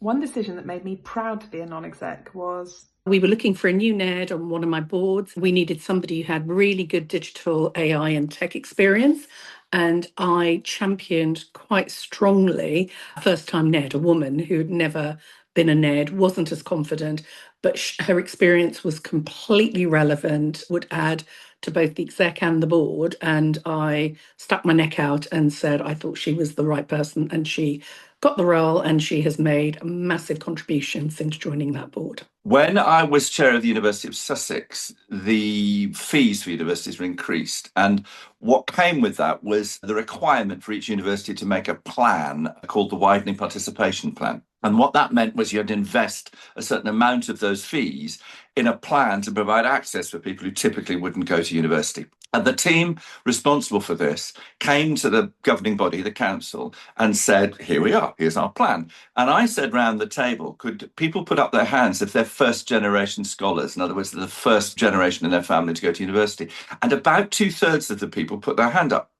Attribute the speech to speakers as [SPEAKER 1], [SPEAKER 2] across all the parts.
[SPEAKER 1] One decision that made me proud to be a non-exec was
[SPEAKER 2] we were looking for a new NED on one of my boards. We needed somebody who had really good digital AI and tech experience. And I championed quite strongly a first-time NED, a woman who had never been a NED, wasn't as confident, but her experience was completely relevant, would add to both the exec and the board. And I stuck my neck out and said I thought she was the right person. And she got the role, and she has made a massive contribution since joining that board.
[SPEAKER 3] When I was chair of the University of Sussex, the fees for universities were increased. And what came with that was the requirement for each university to make a plan called the Widening Participation Plan. And what that meant was you had to invest a certain amount of those fees in a plan to provide access for people who typically wouldn't go to university. And the team responsible for this came to the governing body, the council, and said, here we are, here's our plan. And I said round the table, could people put up their hands if they're first generation scholars? In other words, they're the first generation in their family to go to university. And about 2/3 of the people put their hand up.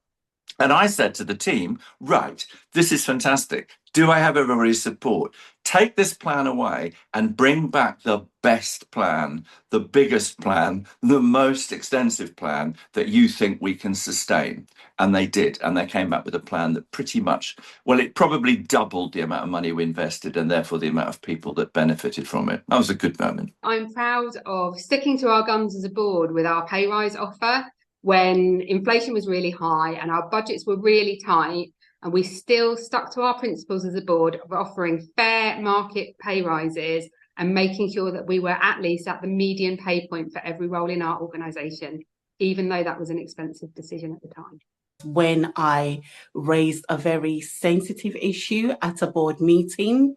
[SPEAKER 3] And I said to the team, right, this is fantastic. Do I have everybody's support? Take this plan away and bring back the best plan, the biggest plan, the most extensive plan that you think we can sustain. And they did. And they came back with a plan that pretty much, well, it probably doubled the amount of money we invested and therefore the amount of people that benefited from it. That was a good moment.
[SPEAKER 4] I'm proud of sticking to our guns as a board with our pay rise offer when inflation was really high and our budgets were really tight, and we still stuck to our principles as a board of offering fair market pay rises and making sure that we were at least at the median pay point for every role in our organisation, even though that was an expensive decision at the time.
[SPEAKER 5] When I raised a very sensitive issue at a board meeting,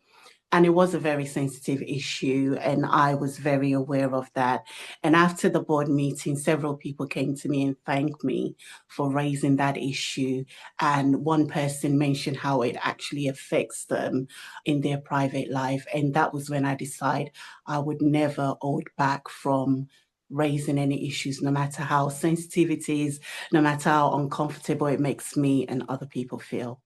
[SPEAKER 5] and it was a very sensitive issue, and I was very aware of that. And after the board meeting, several people came to me and thanked me for raising that issue. And one person mentioned how it actually affects them in their private life. And that was when I decided I would never hold back from raising any issues, no matter how sensitive it is, no matter how uncomfortable it makes me and other people feel.